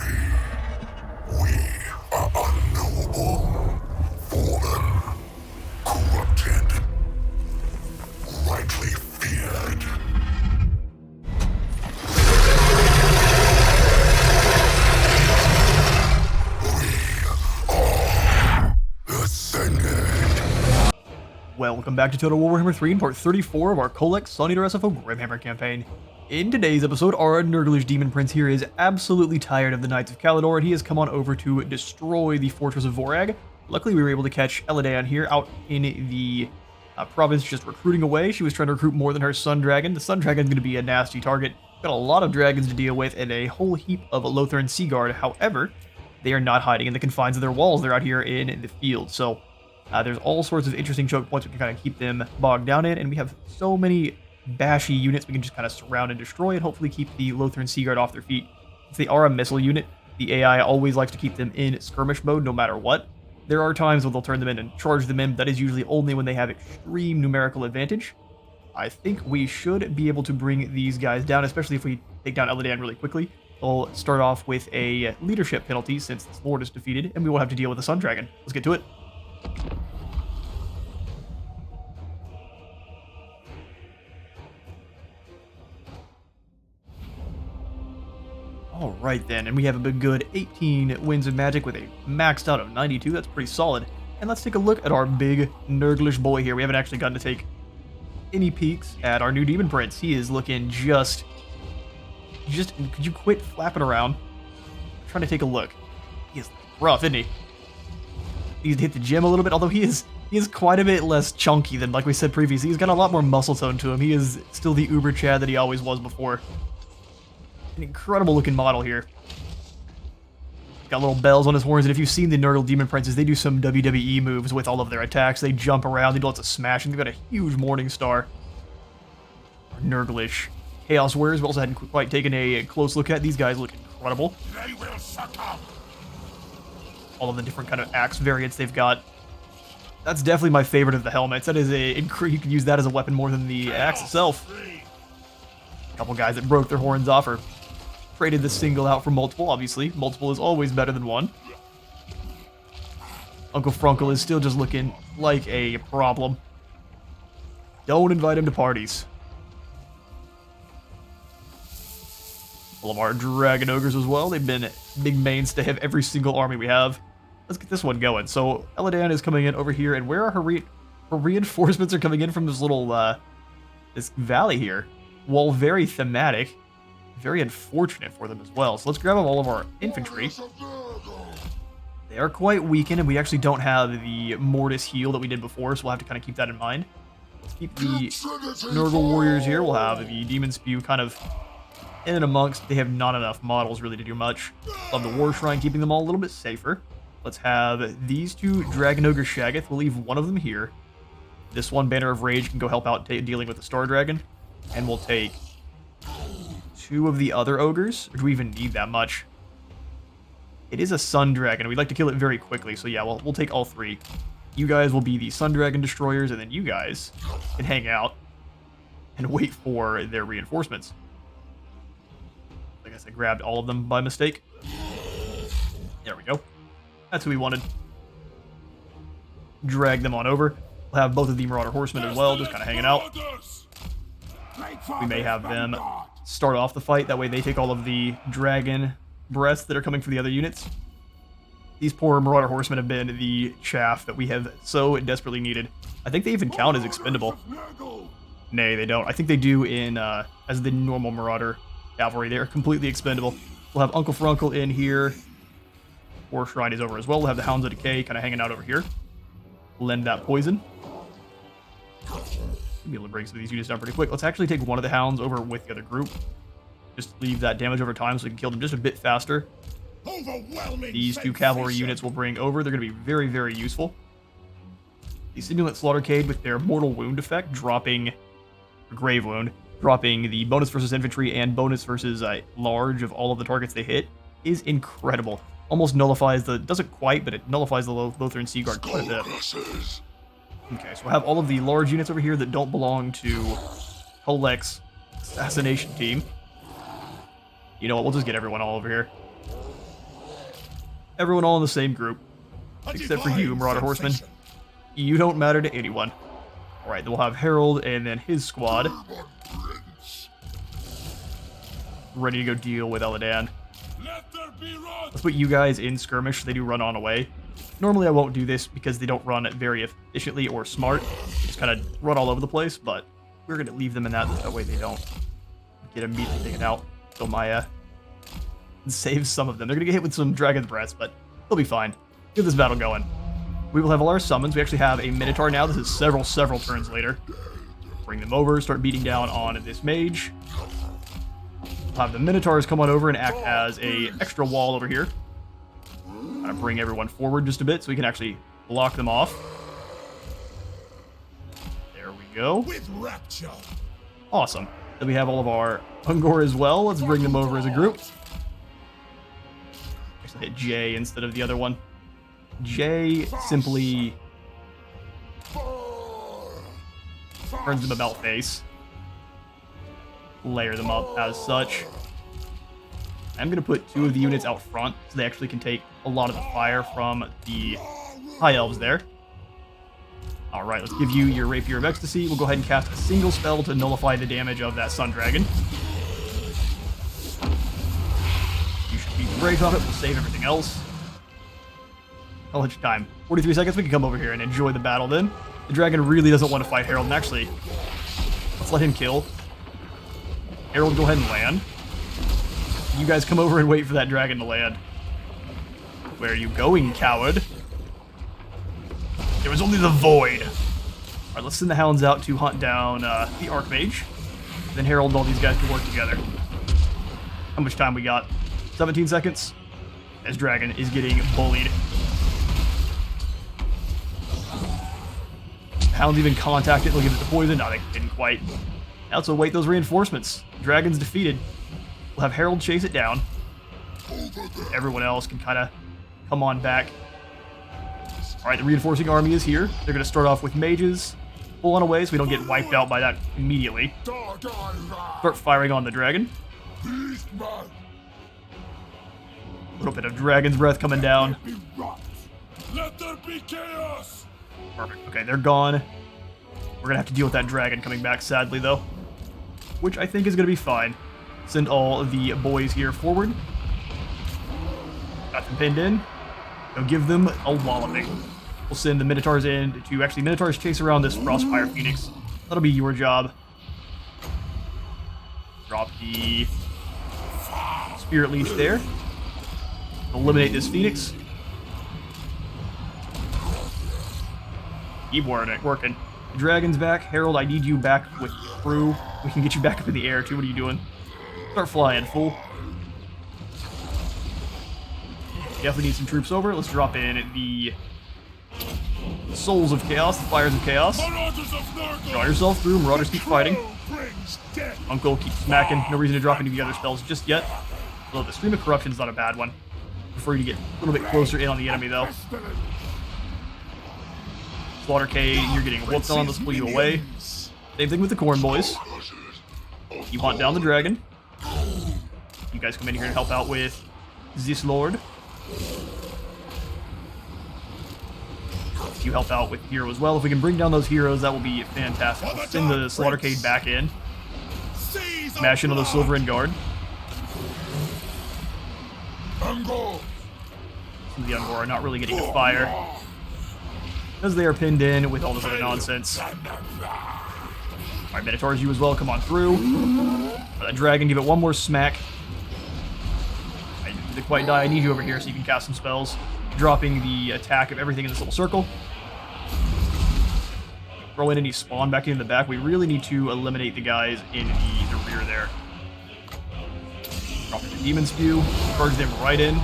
We are unknowable, fallen, corrupted, rightly feared. We are ascended. Welcome back to Total Warhammer 3 in part 34 of our Kholek Suneater SFO Grimhammer campaign. In today's episode, our Nurglish Demon Prince here is absolutely tired of the Knights of Kalador, and he has come on over to destroy the Fortress of Vorag. Luckily, we were able to catch Eladan here out in the province just recruiting away. She was trying to recruit more than her Sun Dragon. The Sun Dragon's going to be a nasty target. Got a lot of dragons to deal with and a whole heap of Lothern Sea Guard. However, they are not hiding in the confines of their walls. They're out here in the field, so there's all sorts of interesting choke points we can kind of keep them bogged down in, and we have so many bashy units we can just kind of surround and destroy and hopefully keep the Lothern Sea Guard off their feet. If they are a missile unit, the AI always likes to keep them in skirmish mode no matter what. There are times when they'll turn them in and charge them in, but that is usually only when they have extreme numerical advantage. I think we should be able to bring these guys down, especially if we take down Eladan really quickly. We'll start off with a leadership penalty since this lord is defeated, and we won't have to deal with the Sun Dragon. Let's get to it. Alright then, and we have a good 18 Winds of Magic with a maxed out of 92. That's pretty solid. And let's take a look at our big Nurglish boy here. We haven't actually gotten to take any peeks at our new Demon Prince. He is looking just could you quit flapping around? I'm trying to take a look. He is rough, isn't he? He's hit the gym a little bit, although he is quite a bit less chunky than, like we said previously. He's got a lot more muscle tone to him. He is still the uber Chad that he always was before. An incredible looking model here. Got little bells on his horns, and if you've seen the Nurgle Demon Princes, they do some WWE moves with all of their attacks. They jump around, they do lots of smashing. They've got a huge Morning Star. Our Nurglish Chaos Warriors we also hadn't quite taken a close look at. These guys look incredible. They will succumb. All of the different kind of axe variants they've got. That's definitely my favorite of the helmets. That is you can use that as a weapon more than the axe itself. A couple guys that broke their horns off or traded the single out for multiple, obviously. Multiple is always better than one. Uncle Frunkle is still just looking like a problem. Don't invite him to parties. All of our Dragon Ogres as well. They've been big mainstay of every single army we have. Let's get this one going. So, Eladan is coming in over here, and where are her reinforcements are coming in from this little, this valley here. While very thematic, very unfortunate for them as well. So let's grab all of our infantry. They are quite weakened, and we actually don't have the Mortis heal that we did before, so we'll have to kind of keep that in mind. Let's keep the Nurgle Warriors here. We'll have the Demon Spew kind of in and amongst. They have not enough models really to do much. Love the War Shrine, keeping them all a little bit safer. Let's have these two Dragon Ogre Shaggoth. We'll leave one of them here. This one, Banner of Rage, can go help out dealing with the Star Dragon. And we'll take two of the other ogres. Or do we even need that much? It is a Sun Dragon. We'd like to kill it very quickly. So yeah, we'll take all three. You guys will be the Sun Dragon destroyers, and then you guys can hang out and wait for their reinforcements. I guess I grabbed all of them by mistake. There we go. That's who we wanted. Drag them on over. We'll have both of the Marauder Horsemen as well, just kind of hanging out. We may have them start off the fight. That way they take all of the dragon breaths that are coming from the other units. These poor Marauder Horsemen have been the chaff that we have so desperately needed. I think they even count as expendable. Nay, they don't. I think they do in as the normal Marauder Cavalry. They're completely expendable. We'll have Uncle Frunkle in here. War Shrine is over as well. We'll have the Hounds of Decay kind of hanging out over here. Lend that poison. Be able to bring some of these units down pretty quick. Let's actually take one of the Hounds over with the other group. Just leave that damage over time so we can kill them just a bit faster. These two cavalry units will bring over. They're going to be very, very useful. The Simulant Slaughtercade with their Mortal Wound effect, dropping Grave Wound, dropping the bonus versus infantry and bonus versus large of all of the targets they hit, is incredible. Almost nullifies the, doesn't quite, but it nullifies the Lothern Sea Guard quite a bit. Okay, so we'll have all of the large units over here that don't belong to Kholek's assassination team. You know what, we'll just get everyone all over here. everyone all in the same group. Except for you, Marauder Horseman. You don't matter to anyone. Alright, then we'll have Harold and then his squad ready to go deal with Eladan. Let's put you guys in skirmish so they do run on away. Normally I won't do this because they don't run very efficiently or smart. They just kind of run all over the place, but we're going to leave them in that way they don't get immediately taken out. So Maya saves some of them. They're going to get hit with some Dragon's Breaths, but they'll be fine. Get this battle going. We will have all our summons. We actually have a Minotaur now. This is several turns later. Bring them over, start beating down on this mage. We'll have the Minotaurs come on over and act as a extra wall over here. Kind of bring everyone forward just a bit so we can actually block them off. There we go. Awesome. Then we have all of our Ungor as well. Let's bring them over as a group. Actually hit J instead of the other one. J simply turns them about face. Layer them up as such. I'm going to put 2 of the units out front so they actually can take a lot of the fire from the High Elves there. Alright, let's give you your Rapier of Ecstasy. We'll go ahead and cast a single spell to nullify the damage of that Sun Dragon. You should beat the break on it. We'll save everything else. How much time? 43 seconds. We can come over here and enjoy the battle then. The dragon really doesn't want to fight Harold, and actually, let's let him kill. Harold, go ahead and land. You guys come over and wait for that dragon to land. Where are you going, coward? There was only the void. Alright, let's send the hounds out to hunt down the Archmage. Then Harold and all these guys can work together. How much time we got? 17 seconds. This dragon is getting bullied. Hounds even contact it, they'll give it the poison. No, they didn't quite. Now let's await those reinforcements. Dragon's defeated. We'll have Harold chase it down. Everyone else can kind of come on back. Alright, the reinforcing army is here. They're going to start off with mages. Pull on away so we don't get wiped out by that immediately. Start firing on the dragon. A little bit of Dragon's Breath coming down. Let there be chaos. Perfect. Okay, they're gone. We're going to have to deal with that dragon coming back, sadly, though. Which I think is going to be fine. Send all of the boys here forward. Got them pinned in. Go give them a walloping. We'll send the Minotaurs in to actually Minotaurs chase around this Frostfire Phoenix. That'll be your job. Drop the Spirit Leech there. Eliminate this Phoenix. Keep working. The dragon's back. Harold, I need you back with crew. We can get you back up in the air too. What are you doing? Start flying, fool. Definitely need some troops over. Let's drop in the Souls of Chaos, the Fires of Chaos. Draw yourself through. Marauders keep fighting. Uncle keeps smacking. No reason to drop any of the other spells just yet. Although the Stream of Corruption is not a bad one. Prefer you to get a little bit closer in on the enemy, though. Slaughter K, you're getting whooped on. Let's pull you away. Same thing with the Corn Boys. You hunt down the dragon. You guys come in here and help out with this Lord. You help out with hero as well. If we can bring down those heroes, that will be fantastic. We'll send the Slaughtercade back in. Smash into the Silverin Guard. Some of the Ungor are not really getting to fire because they are pinned in with all this other nonsense. Alright, Minotaurs, you as well. Come on through. That dragon, give it one more smack. I didn't quite die. I need you over here so you can cast some spells. Dropping the attack of everything in this little circle. Throw in any spawn back into the back. We really need to eliminate the guys in the rear there. Drop the Demon Spew. Charge them right in.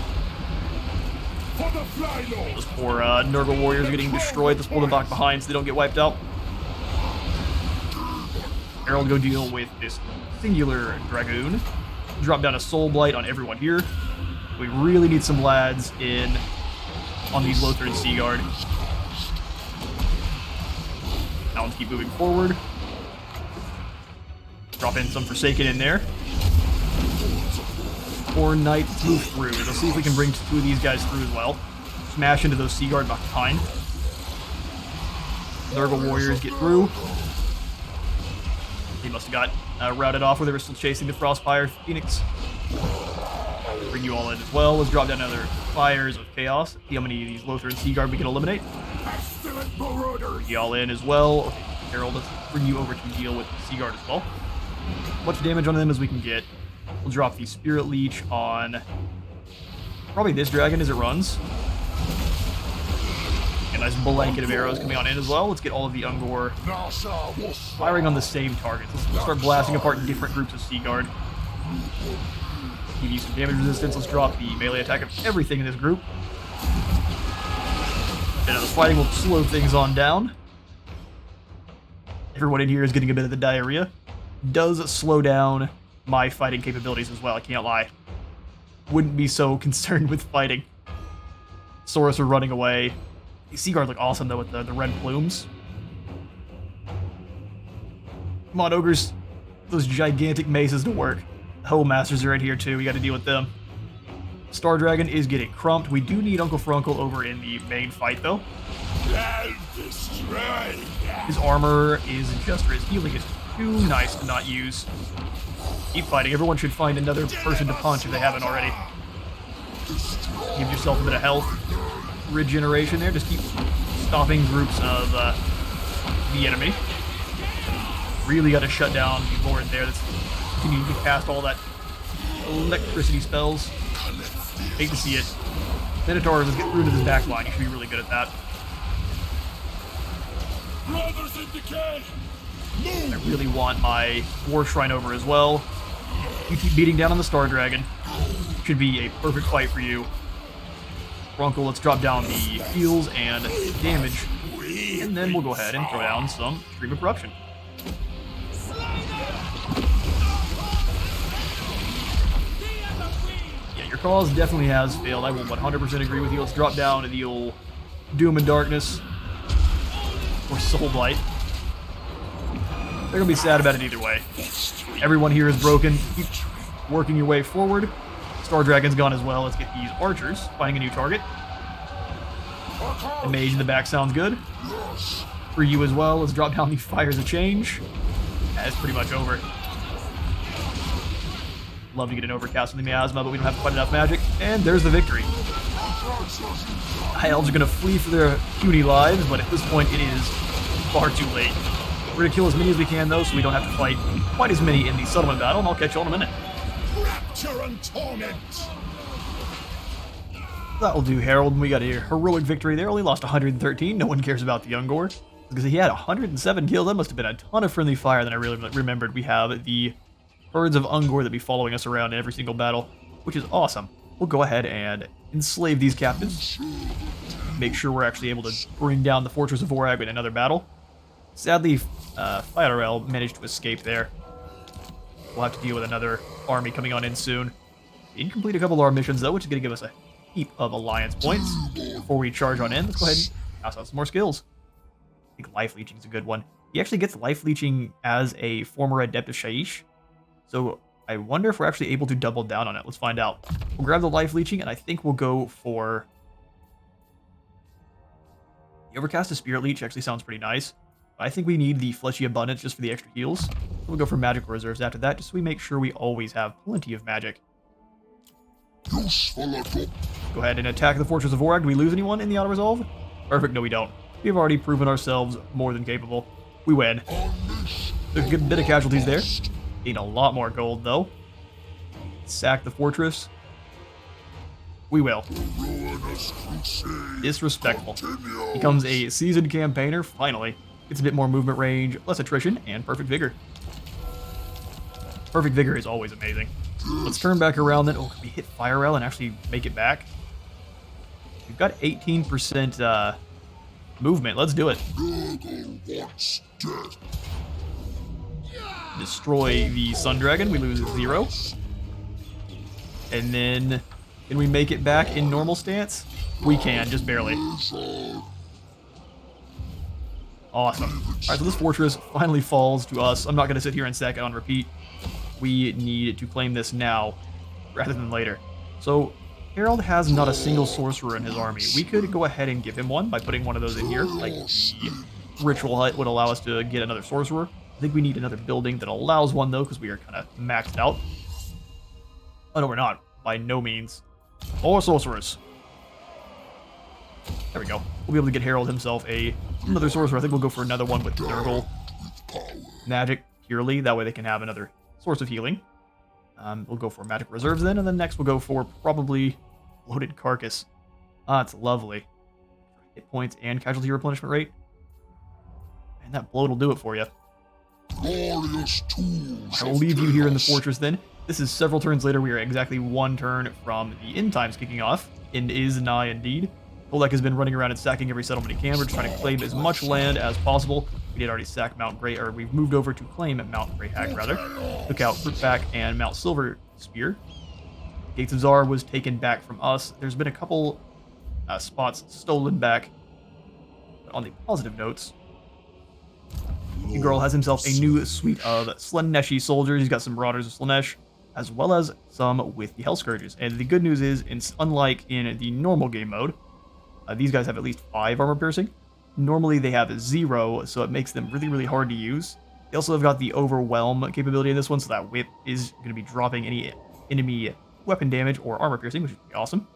Those poor Nurgle warriors are getting destroyed. Let's pull them back behind so they don't get wiped out. Harold, go deal with this singular Dragoon. Drop down a Soul Blight on everyone here. We really need some lads in on these Lothern Sea Guard. Hounds keep moving forward. Drop in some Forsaken in there. or knights move through. Let's see if we can bring 2 of these guys through as well. Smash into those Sea Guard behind. Nurgle warriors get through. They must have got routed off where they were still chasing the Frostfire Phoenix. Bring you all in as well. Let's drop down another fires of chaos. See how many of these Lothran Sea Guard we can eliminate. Bring you all in as well. Okay, Harold, let's bring you over to deal with the Sea Guard as well. As much damage on them as we can get. We'll drop the Spirit Leech on probably this dragon as it runs. A nice blanket of arrows coming on in as well. Let's get all of the Ungor firing on the same targets. Let's start blasting apart different groups of Sea Guard. Give you some damage resistance. Let's drop the melee attack of everything in this group. And the fighting will slow things on down. Everyone in here is getting a bit of the diarrhea. Does slow down my fighting capabilities as well, I can't lie. Wouldn't be so concerned with fighting. Saurus are running away. These Sea Guard look awesome though with the red plumes. Come on, ogres. Those gigantic maces to work. The Ho Masters are in here too, we gotta deal with them. Star Dragon is getting crumped. We do need Uncle Frunkle over in the main fight though. His armor is just, his healing is too nice to not use. Keep fighting. Everyone should find another person to punch if they haven't already. Give yourself a bit of health. Regeneration there. Just keep stopping groups of the enemy. Really got to shut down the Lord there. That's continuing to cast all that electricity spells. Hate to see it. Minotaurs, let's get through to this back line. You should be really good at that. Brothers in decay. I really want my War Shrine over as well. You keep beating down on the Star Dragon. Should be a perfect fight for you. Frunkle, let's drop down the heals and damage. And then we'll go ahead and throw down some Stream of Corruption. Yeah, your cause definitely has failed. I will 100% agree with you. Let's drop down the old Doom and Darkness. Or Soul Blight. They're gonna be sad about it either way. Everyone here is broken. Keep working your way forward. Star Dragon's gone as well. Let's get these archers finding a new target. The mage in the back sounds good. For you as well, let's drop down the Fires of Change. That's pretty much over. Love to get an overcast on the miasma, but we don't have quite enough magic. And there's the victory. High elves are gonna flee for their puny lives, but at this point it is far too late. We're gonna kill as many as we can though, so we don't have to fight quite as many in the settlement battle, and I'll catch you all in a minute. Rapture and torment. That'll do, Harold. We got a heroic victory there. Only lost 113. No one cares about the Ungor. Because he had 107 kills. That must have been a ton of friendly fire than I really remembered. We have the herds of Ungor that be following us around in every single battle, which is awesome. We'll go ahead and enslave these captives. Make sure we're actually able to bring down the Fortress of Vorag in another battle. Sadly, Fiatorel managed to escape there. We'll have to deal with another army coming on in soon. Didn't complete a couple of our missions, though, which is going to give us a heap of alliance points. Before we charge on in, let's go ahead and pass out some more skills. I think Life Leeching is a good one. He actually gets Life Leeching as a former Adept of Shaiish. So I wonder if we're actually able to double down on it. Let's find out. We'll grab the Life Leeching, and I think we'll go for... The Overcast of Spirit Leech actually sounds pretty nice. I think we need the Fleshy Abundance just for the extra heals. So we'll go for magical reserves after that, just so we make sure we always have plenty of magic. Go ahead and attack the Fortress of Vorag. Do we lose anyone in the auto-resolve? Perfect, no we don't. We have already proven ourselves more than capable. We win. There's a good bit of casualties there. Gain a lot more gold, though. Sack the fortress. We will. Disrespectful. Becomes a seasoned campaigner, finally. Gets a bit more movement range, less attrition, and perfect vigor. Perfect vigor is always amazing. Let's turn back around then. Oh, can we hit Fire Rail and actually make it back? We've got 18% movement. Let's do it. Destroy the Sun Dragon. We lose 0. And then, can we make it back in normal stance? We can, just barely. Awesome. Alright, so this fortress finally falls to us. I'm not going to sit here and stack it on repeat. We need to claim this now. rather than later. So Harold has not a single sorcerer in his army. We could go ahead and give him one by putting one of those in here, like the ritual hut would allow us to get another sorcerer. I think we need another building that allows one though, because we are kind of maxed out. Oh no, we're not. By no means. More sorcerers. There we go. We'll be able to get Harold himself another sorcerer. I think we'll go for another one with Nurgle magic purely. That way they can have another source of healing. We'll go for magic reserves then, and then next we'll go for probably loaded carcass. Ah, it's lovely. Hit points and casualty replenishment rate. And that bloat will do it for you. Glorious tools. I will leave you here in the fortress then. This is several turns later. We are exactly one turn from the end times kicking off. End is nigh indeed. Kholek has been running around and sacking every settlement he can. We're just trying to claim as much land as possible. We did already sack Mount Grey, or we've moved over to claim Mount Greyhag, rather. Took out Fruitback and Mount Silver Spear. Gates of Zar was taken back from us. There's been a couple spots stolen back. But on the positive notes, Girl has himself a new suite of Slaaneshi soldiers. He's got some Marauders of Slaanesh, as well as some with the Hell Scourges. And the good news is, unlike in the normal game mode, these guys have at least 5 armor piercing. Normally they have 0, so it makes them really, really hard to use. They also have got the Overwhelm capability in this one, so that whip is going to be dropping any enemy weapon damage or armor piercing, which is awesome.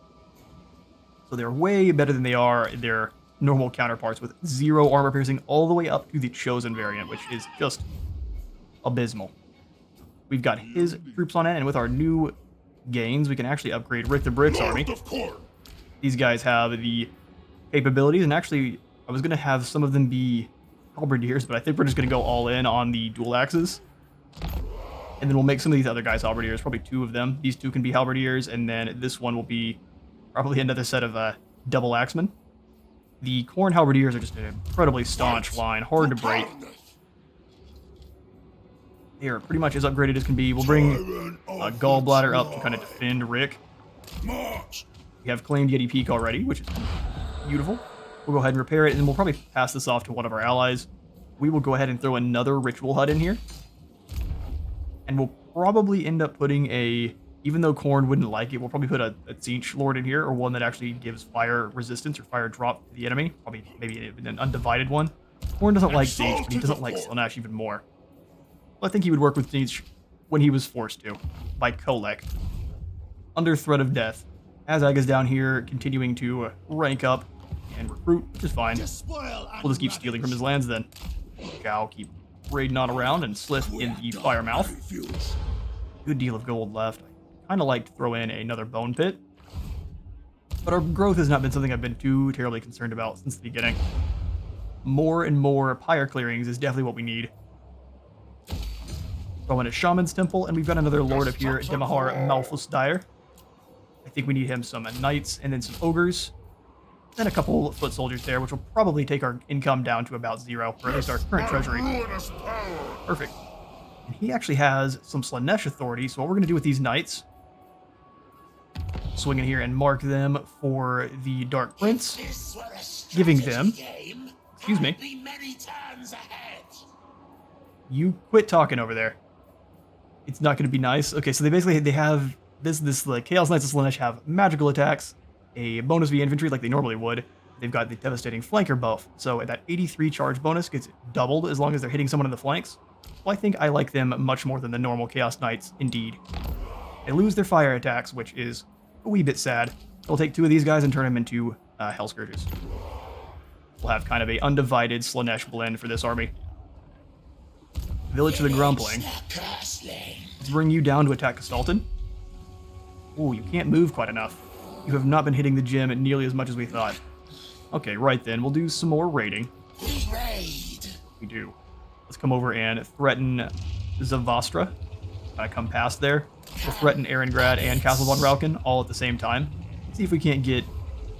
So they're way better than they are in their normal counterparts with 0 armor piercing all the way up to the Chosen variant, which is just abysmal. We've got his troops on it, and with our new gains, we can actually upgrade Rick the Brick's army. These guys have the capabilities, and actually, I was going to have some of them be halberdiers, but I think we're just going to go all in on the dual axes. And then we'll make some of these other guys halberdiers, probably 2 of them. These 2 can be halberdiers, and then this one will be probably another set of double axemen. The Khorne halberdiers are just an incredibly staunch line, hard to break. They are pretty much as upgraded as can be. We'll bring Gallbladder up to kind of defend Rick. We have claimed Yeti Peak already, which is beautiful. We'll go ahead and repair it, and then we'll probably pass this off to one of our allies. We will go ahead and throw another ritual hut in here. And we'll probably end up putting even though Khorne wouldn't like it, we'll probably put a Tzeentch Lord in here, or one that actually gives fire resistance or fire drop to the enemy. Probably maybe an undivided one. Khorne doesn't like Tzeentch, but he doesn't like Slaanesh even more. Well, I think he would work with Tzeentch when he was forced to, by Kholek. Under threat of death. Azag is down here, continuing to rank up and recruit, which is fine. We'll just keep stealing from his lands then. Gao keep raiding on around, and Slith in the fire mouth. Good deal of gold left. I kind of like to throw in another bone pit, but our growth has not been something I've been too terribly concerned about since the beginning. More and more pyre clearings is definitely what we need. Throw in a Shaman's Temple, and we've got another Lord up here, Demahar Malthus Dire. I think we need him some Knights, and then some Ogres, then a couple Foot Soldiers there, which will probably take our income down to about 0, or at least our current treasury. Perfect. And he actually has some Slaanesh authority, so what we're going to do with these Knights, swing in here and mark them for the Dark Prince, giving them, excuse me, you quit talking over there. It's not going to be nice. Okay, so they have the Chaos Knights of Slaanesh have magical attacks, a bonus via infantry like they normally would. They've got the devastating flanker buff, so that 83 charge bonus gets doubled as long as they're hitting someone in the flanks. Well, I think I like them much more than the normal Chaos Knights, indeed. They lose their fire attacks, which is a wee bit sad. We'll take 2 of these guys and turn them into Hell Scourges. We'll have kind of a undivided Slaanesh blend for this army. Village of the Grumbling. Let's bring you down to attack Castalton. Ooh, you can't move quite enough. You have not been hitting the gym nearly as much as we thought. Okay, right then, we'll do some more raiding. We do. Let's come over and threaten Zavastra. Gotta come past there. We'll threaten Erengrad and Castle von Rauken all at the same time. See if we can't get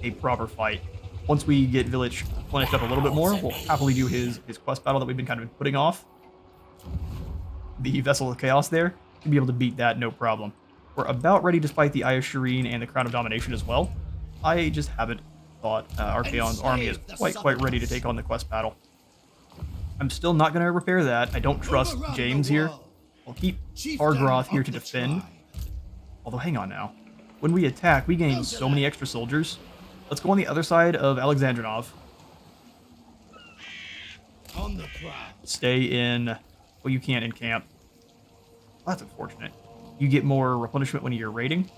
a proper fight. Once we get Village replenished up a little bit more, we'll happily do his quest battle that we've been kind of putting off. The Vessel of Chaos there, to be able to beat that, no problem. We're about ready to fight the Eye of Shireen and the Crown of Domination as well. I just haven't thought Archaon's army is quite ready to take on the quest battle. I'm still not going to repair that. I don't trust James here. I'll keep Argroth here to defend. Although, hang on now. When we attack, we gain so many extra soldiers. Let's go on the other side of Alexandrinov. On the prowl. Stay in... Well, you can't in camp. Well, that's unfortunate. You get more replenishment when you're raiding?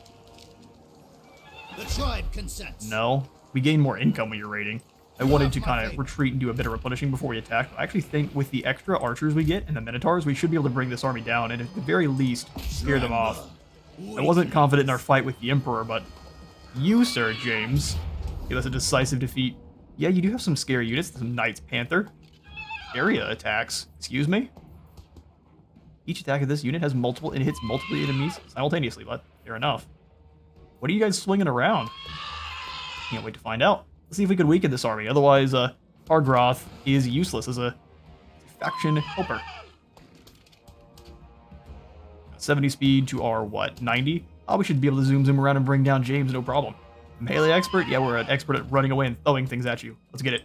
The tribe consents. No. We gain more income when you're raiding. I wanted to kind of retreat and do a bit of replenishing before we attack. I actually think with the extra archers we get and the minotaurs, we should be able to bring this army down and at the very least scare them off. I wasn't confident in our fight with the Emperor, but you, Sir James, give us a decisive defeat. Yeah, you do have some scary units, some Knights Panther. Area attacks. Excuse me? Each attack of this unit has multiple and hits multiple enemies simultaneously, but fair enough. What are you guys swinging around? Can't wait to find out. Let's see if we can weaken this army. Otherwise, Targroth is useless as a faction helper. 70 speed to our, what, 90? Oh, we should be able to zoom around and bring down James, no problem. Melee expert? Yeah, we're an expert at running away and throwing things at you. Let's get it.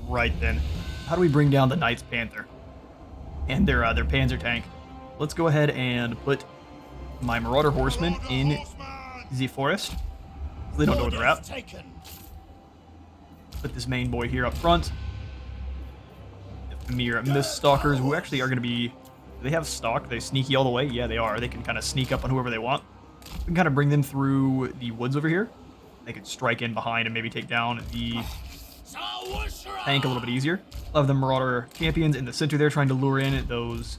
Right then. How do we bring down the Knights Panther? And their Panzer tank. Let's go ahead and put my Marauder Horsemen in the forest. So they don't know where they're at. Put this main boy here up front. The mere Mist Stalkers, who actually are going to be... Do they have stalk? Are they sneaky all the way? Yeah, they are. They can kind of sneak up on whoever they want. We can kind of bring them through the woods over here. They could strike in behind and maybe take down the tank a little bit easier. I'll have the Marauder champions in the center there trying to lure in those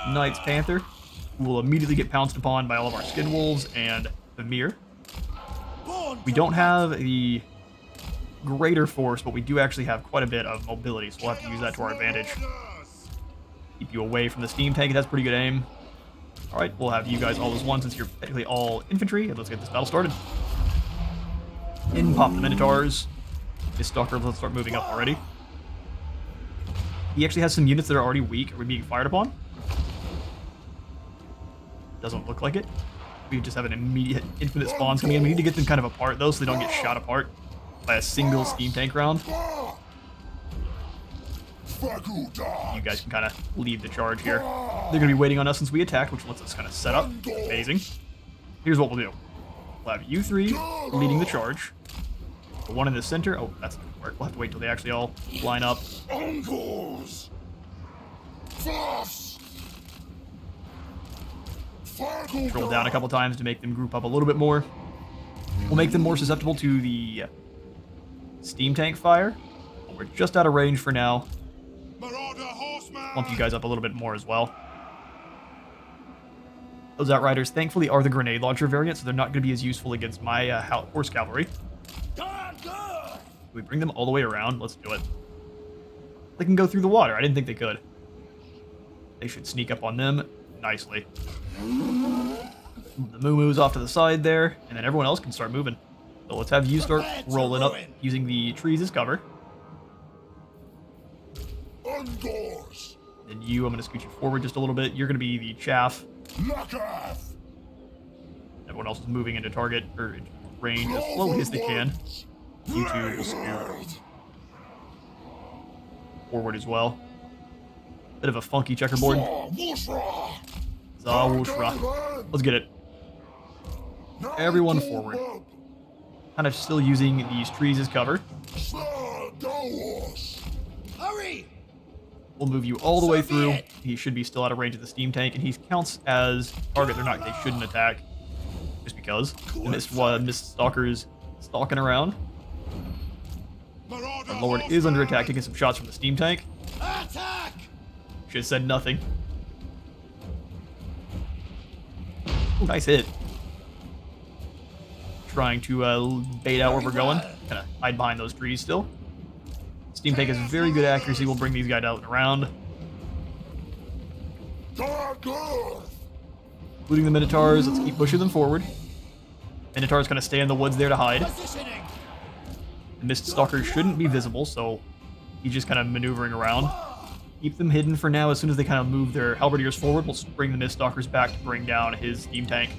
Knights Panther, who will immediately get pounced upon by all of our Skin Wolves and the Mir. We don't have the greater force, but we do actually have quite a bit of mobility, so we'll have to use that to our advantage. Keep you away from the steam tank. It has pretty good aim. Alright, we'll have you guys all as one since you're technically all infantry, and let's get this battle started. In pop the Minotaurs. This Stalker, let's start moving up already. He actually has some units that are already weak. Are we being fired upon? Doesn't look like it. We just have an immediate infinite spawns coming in. We need to get them kind of apart though, so they don't get shot apart by a single steam tank round. You guys can kind of lead the charge here. They're going to be waiting on us since we attacked, which lets us kind of set up. Amazing. Here's what we'll do. We'll have you three leading the charge. The one in the center. Oh, that's not going to work. We'll have to wait till they actually all line up. Control down a couple times to make them group up a little bit more. We'll make them more susceptible to the steam tank fire. We're just out of range for now. Bump you guys up a little bit more as well. Those Outriders, thankfully, are the grenade launcher variant, so they're not going to be as useful against my horse cavalry. We bring them all the way around. Let's do it. They can go through the water. I didn't think they could. They should sneak up on them nicely. The Moo-Moo's off to the side there, and then everyone else can start moving. So let's have you start rolling up using the trees as cover. And you, I'm going to scoot you forward just a little bit. You're going to be the chaff. Everyone else is moving into target or range as slowly as they can. You two will scoot forward as well. Bit of a funky checkerboard. Zawushra. Let's get it. Everyone forward. Kind of still using these trees as cover. Hurry! We'll move you all the way through. He should be still out of range of the steam tank, and he counts as target. They shouldn't attack. Just because. The Mist Stalker's stalking around. Our Lord is under attack, taking some shots from the steam tank. Attack! Should have said nothing. Ooh, nice hit. Trying to bait out where we're going. Kind of hide behind those trees still. Steam tank has very good accuracy. We'll bring these guys out and around. Including the Minotaurs. Let's keep pushing them forward. Minotaurs kind of stay in the woods there to hide. The Mist Stalker shouldn't be visible, so he's just kind of maneuvering around. Keep them hidden for now. As soon as they kind of move their halberdiers forward, we'll bring the Mist Stalkers back to bring down his steam tank.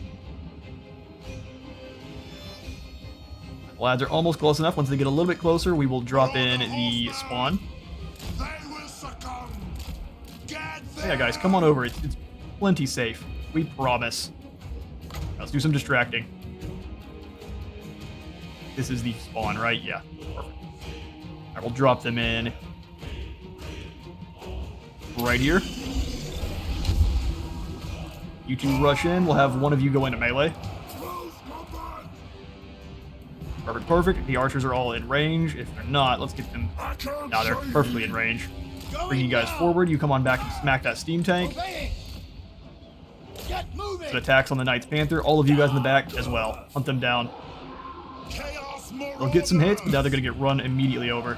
The lads are almost close enough. Once they get a little bit closer, we will drop in the spawn. Yeah, guys, come on over. It's plenty safe. We promise. Let's do some distracting. This is the spawn, right? Yeah. Perfect. I will drop them in right here. You two rush in. We'll have one of you go into melee. Perfect, perfect. The archers are all in range. If they're not, let's get them. Now they're perfectly in range. Bring you guys forward. You come on back and smack that steam tank. Get moving. Some attacks on the Knight's Panther. All of you guys in the back as well. Hunt them down. They'll get some hits, but now they're going to get run immediately over.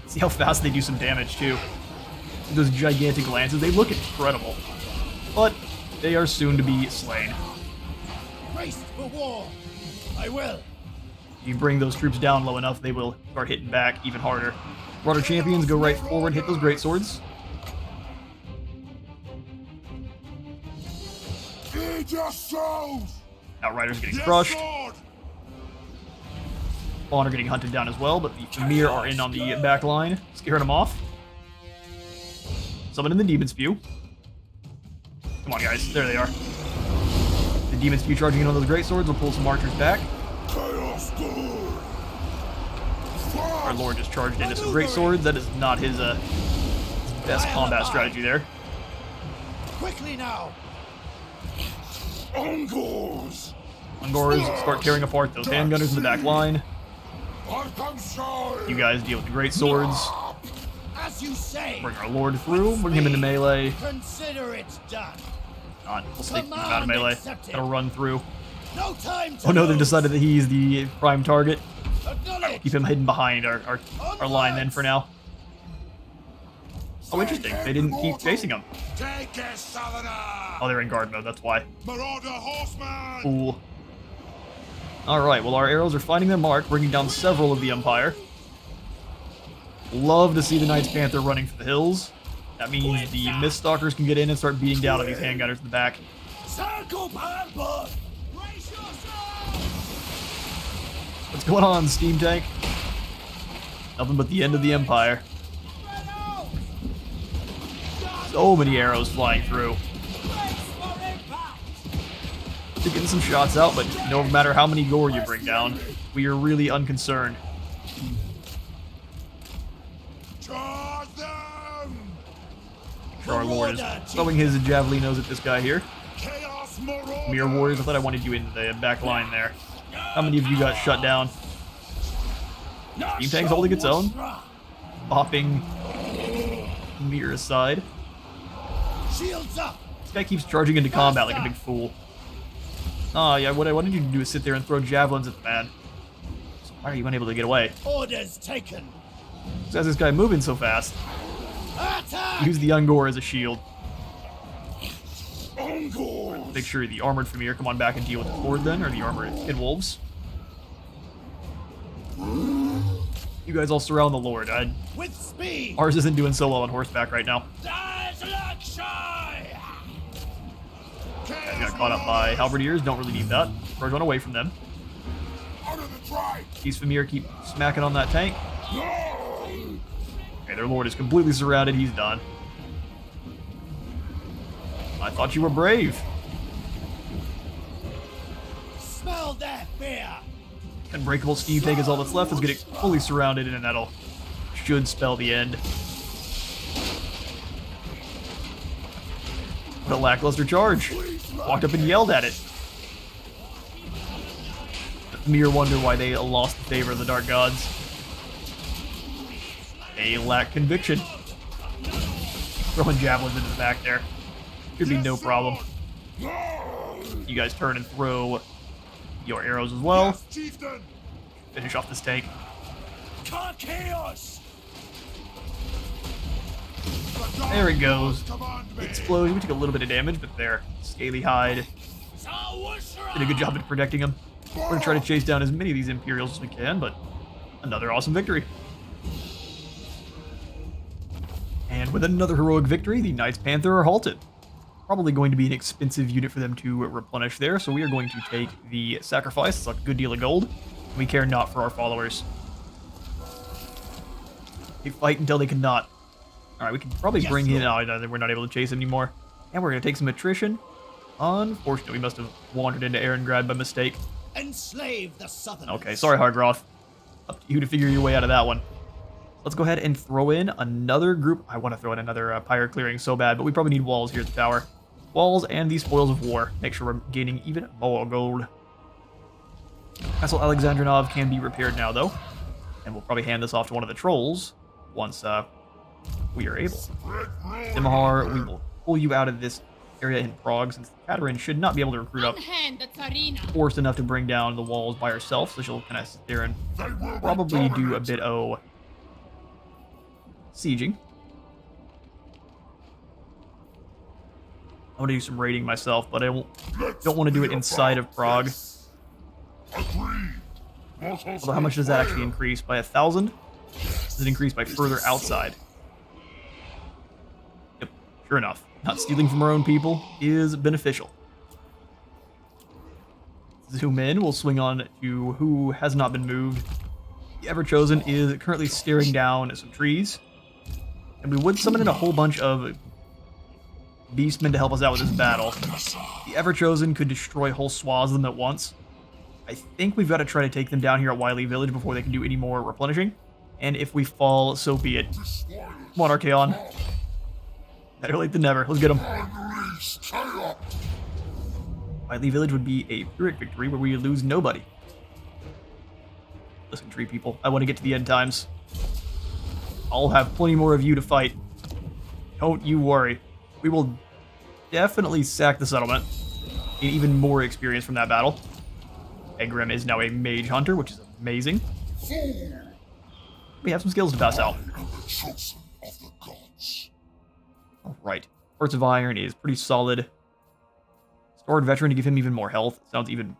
See how fast they do some damage, too. Those gigantic lances, they look incredible. But they are soon to be slain. Braced for war. I will. If you bring those troops down low enough, they will start hitting back even harder. Marauder champions, go right forward, hit those great swords. Outriders getting crushed. Spawn are getting hunted down as well, but the Famir are in on the back line, scaring them off. Summon in the Demon Spew. Come on, guys. There they are. The Demon Spew charging in on those great swords will pull some archers back. Our Lord just charged into some great swords. That is not his best combat strategy there. Quickly now. Ungors start tearing apart those handgunners in the back line. You guys deal with the great swords. As you say. Bring our Lord through. Bring him into melee. Consider it done. We'll take him out of melee. That'll run through. No time to Oh no, they've lose. decided that he's the prime target. Acknowledge. Keep him hidden behind our line then for now. Oh, interesting. They didn't keep chasing him. Oh, they're in guard mode, that's why. Cool. Alright, well our arrows are finding their mark, bringing down several of the Empire. Love to see the Knight's Panther running for the hills. That means the Mist Stalkers can get in and start beating down on these handgunners in the back. What's going on, Steam Tank? Nothing but the end of the Empire. So many arrows flying through. They're getting some shots out, but no matter how many gore you bring down, we are really unconcerned. Our Lord is throwing his javelinos at this guy here. Mere Warriors, I thought I wanted you in the back line there. How many of you got shut down? Steam Tank's holding its own. Bopping Mir aside. Shields up. This guy keeps charging into combat like a big fool. Oh yeah, what I wanted you to do is sit there and throw javelins at the man. So why are you unable to get away? Orders taken. So how's this guy moving so fast? Attack. Use the Ungor as a shield. Make sure the armored Famir come on back and deal with the Horde then, or the armored Skin Wolves. You guys all surround the Lord. With speed. Ours isn't doing so well on horseback right now. Guys got caught up by halberdiers, don't really need that. We're going away from them. These Famir keep smacking on that tank. Okay, their Lord is completely surrounded, he's done. I thought you were brave. Smell that fear. Unbreakable Steam Tank is all that's left. Is getting fully surrounded, and that'll should spell the end. What a lackluster charge. Walked up and yelled at it. The mere wonder why they lost the favor of the Dark Gods. They lack conviction. Throwing javelins into the back there. Should be no problem. You guys turn and throw your arrows as well. Finish off this tank. There it goes. Explosion. We took a little bit of damage, but there. Scaly Hide did a good job at protecting him. We're going to try to chase down as many of these Imperials as we can, but another awesome victory. And with another heroic victory, the Knight's Panther are halted. Probably going to be an expensive unit for them to replenish there, so we are going to take the sacrifice. It's like a good deal of gold. We care not for our followers. They fight until they cannot. All right, we can probably bring him. Oh, no, we're not able to chase him anymore. And we're going to take some attrition. Unfortunately, we must have wandered into Eringrad by mistake. Enslave the Southerners. Okay, sorry, Hargroth. Up to you to figure your way out of that one. Let's go ahead and throw in another group. I want to throw in another pyre clearing so bad, but we probably need walls here at the tower. Walls and the spoils of war. Make sure we're gaining even more gold. Castle Alexandrinov can be repaired now, though. And we'll probably hand this off to one of the trolls once we are able. Dimahar, we will pull you out of this area in Prague, since Katerin should not be able to recruit up force enough to bring down the walls by herself, so she'll kind of sit there and probably do a bit of sieging. I want to do some raiding myself, but I don't want to do it inside of Prague. Although how much does that actually increase? By 1,000? Does it increase by further outside? Yep, sure enough. Not stealing from our own people is beneficial. Zoom in, we'll swing on to who has not been moved. The Ever-Chosen is currently staring down at some trees. And we would summon in a whole bunch of beastmen to help us out with this battle. The Ever-Chosen could destroy whole swaths of them at once. I think we've got to try to take them down here at Wily Village before they can do any more replenishing. And if we fall, so be it. Come on, Archaon. Better late than never. Let's get them. Wily Village would be a Pyrrhic victory where we lose nobody. Listen, tree people, I want to get to the end times. I'll have plenty more of you to fight. Don't you worry. We will definitely sack the settlement. Gain even more experience from that battle. Egrim is now a mage hunter, which is amazing. We have some skills to pass out. Alright. Hearts of Iron is pretty solid. Stored Veteran to give him even more health. Sounds even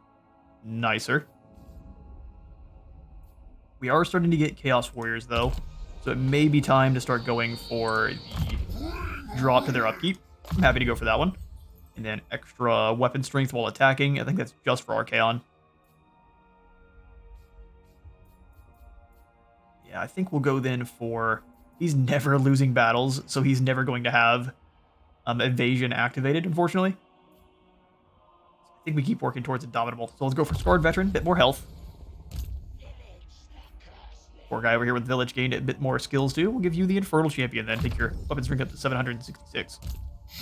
nicer. We are starting to get Chaos Warriors, though. So it may be time to start going for the drop to their upkeep. I'm happy to go for that one. And then extra weapon strength while attacking. I think that's just for Archaon. Yeah, I think we'll go then for... He's never losing battles, so he's never going to have evasion activated, unfortunately. I think we keep working towards Indomitable. So let's go for Scarred Veteran, bit more health. Poor guy over here with Village gained a bit more skills too. We'll give you the Infernal Champion then. Take your weapon strength up to 766.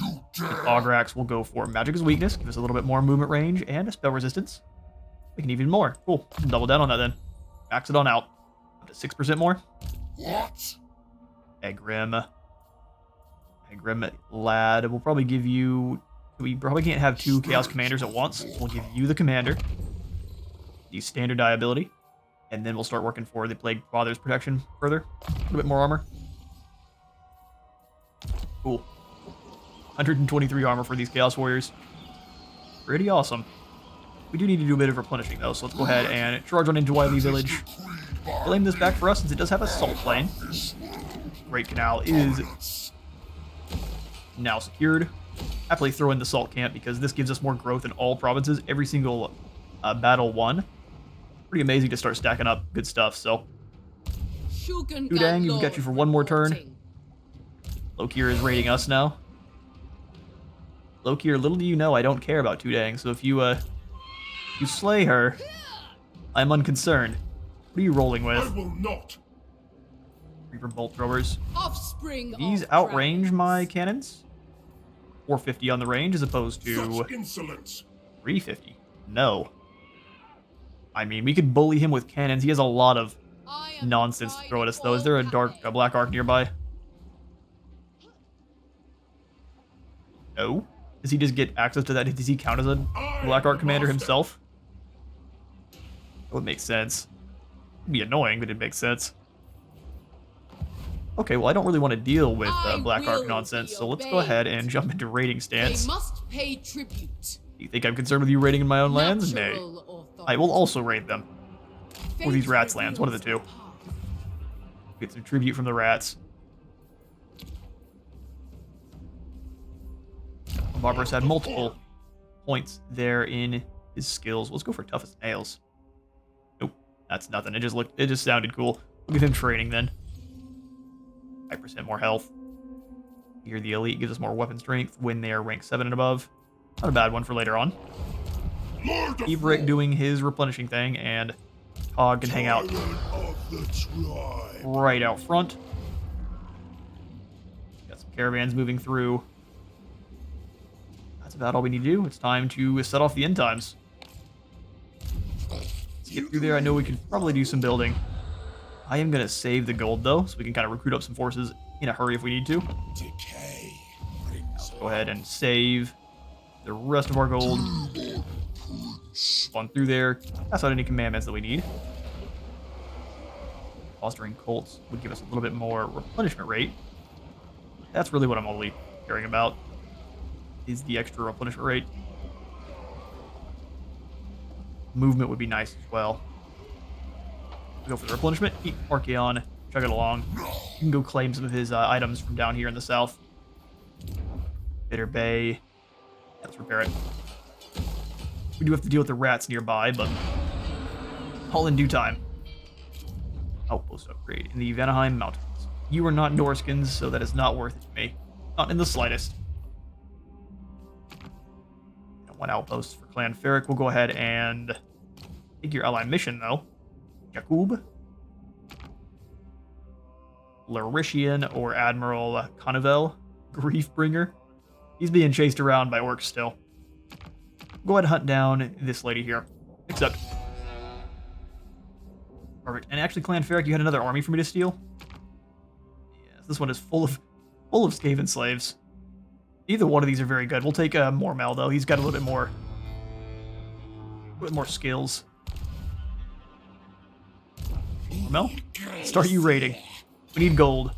With Augrax, we'll go for Magic as Weakness. Give us a little bit more movement range and a spell resistance. We can even more. Cool. Double down on that then. Max it on out. Up to 6% more. What? Egrim, lad. We'll probably give you... We probably can't have two Chaos Commanders at once. We'll give you the Commander. The Standard Die ability. And then we'll start working for the Plague Father's protection further. A little bit more armor. Cool. 123 armor for these Chaos Warriors. Pretty awesome. We do need to do a bit of replenishing, though, so let's go ahead and charge on into Wily Village. Claim this back for us, since it does have a salt plain. Great Canal is now secured. Happily throw in the salt camp, because this gives us more growth in all provinces. Every single battle won. Pretty amazing to start stacking up good stuff, so... Udang, we've got you for one more turn. Lokir is raiding us now. Lokir, little do you know, I don't care about Tudang, so if you slay her, I'm unconcerned. What are you rolling with? I will not. Reaper Bolt Throwers. Offspring These of outrange dragons. my cannons. 450 on the range as opposed to Such insolence. 350. No. I mean, we could bully him with cannons. He has a lot of I am nonsense to the throw at us, pride though. Is there a of black arc nearby? No. Does he just get access to that? Does he count as a black arc commander himself? That would make sense. It'd be annoying, but it makes sense. Okay, well, I don't really want to deal with black arc will nonsense, be so let's go ahead and jump into raiding They stance. must pay tribute. Do you think I'm concerned with you raiding in my own lands? Nay. Natural I will also raid them. Or these Fate rats' lands, one of the two. reveals the path. Get some tribute from the rats. Barbarous had multiple points there in his skills. Let's go for toughest nails. Nope, that's nothing. It just sounded cool. We'll give him training then. 5% more health. Here, the elite gives us more weapon strength when they are rank 7 and above. Not a bad one for later on. Keep Rick doing his replenishing thing, and Hog can hang out right out front. Got some caravans moving through. That's about all we need to do. It's time to set off the end times. Let's get through there. I know we could probably do some building. I am going to save the gold, though, so we can kind of recruit up some forces in a hurry if we need to. Decay brings Go ahead and save the rest of our gold. On through there. Pass out any commandments that we need. Fostering cults would give us a little bit more replenishment rate. That's really what I'm only caring about, is the extra replenishment rate. Movement would be nice as well. Go for the replenishment. Keep Archeon, chug it along. You can go claim some of his items from down here in the south. Bitter Bay. Let's repair it. We do have to deal with the rats nearby, but all in due time. Outpost upgrade in the Vanaheim Mountains. You are not Norskins, so that is not worth it to me. Not in the slightest. And one outpost for Clan Ferric. We'll go ahead and take your ally mission, though. Jakub. Larishian or Admiral Conovel. Griefbringer. He's being chased around by orcs still. Go ahead and hunt down this lady here. Accept. Perfect. And actually, Clan Ferric, you had another army for me to steal? Yes, this one is full of Skaven slaves. Either one of these are very good. We'll take Mormel, though. He's got a little bit more skills. Mormel, start you raiding. We need gold.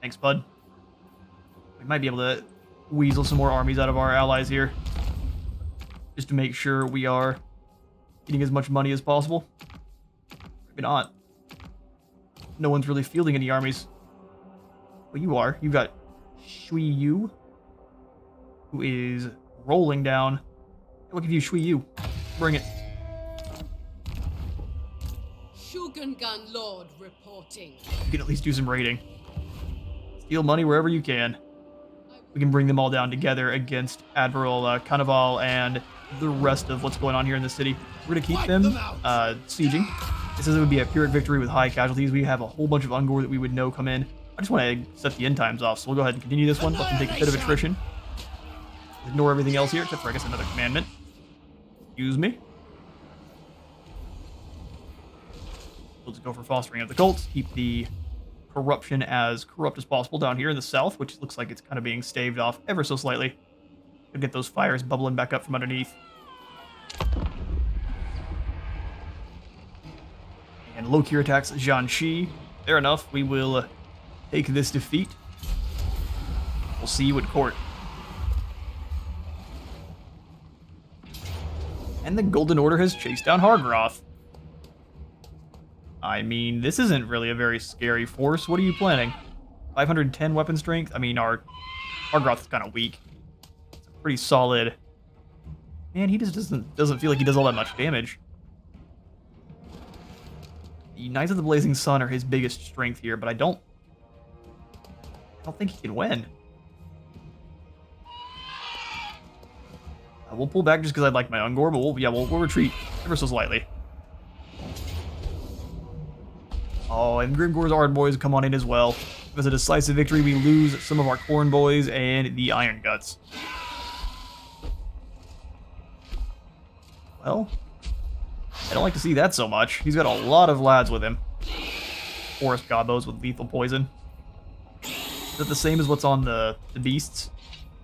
Thanks, bud. We might be able to weasel some more armies out of our allies here, just to make sure we are getting as much money as possible. Maybe not. No one's really fielding any armies. Well, you are. You've got Shui Yu, who is rolling down. We'll give you Shui Yu. Bring it. Shogungan Lord reporting. You can at least do some raiding. Steal money wherever you can. We can bring them all down together against Admiral Conoval and the rest of what's going on here in the city. We're going to keep them sieging. This says it would be a Pyrrhic victory with high casualties. We have a whole bunch of Ungor that we would know come in. I just want to set the end times off, so we'll go ahead and continue this one. Let them take a bit of attrition. Ignore everything else here, except for, I guess, another commandment. Excuse me. We'll just go for fostering of the cults. Keep the corruption as corrupt as possible down here in the south, which looks like it's kind of being staved off ever so slightly. We'll get those fires bubbling back up from underneath. And Lokir attacks Jianxi. Fair enough. We will take this defeat. We'll see you at court. And the Golden Order has chased down Hargroth. I mean, this isn't really a very scary force. What are you planning? 510 weapon strength? I mean, our Hargroth is kind of weak. It's a pretty solid. Man, he just doesn't feel like he does all that much damage. The Knights of the Blazing Sun are his biggest strength here, but I don't think he can win. We'll pull back just because I'd like my Ungor, but we'll retreat ever so slightly. Oh, and Grimgor's Ard Boys come on in as well. If it's a decisive victory, we lose some of our Corn Boys and the Iron Guts. Well, I don't like to see that so much. He's got a lot of lads with him. Forest Gobos with lethal poison. Is that the same as what's on the beasts?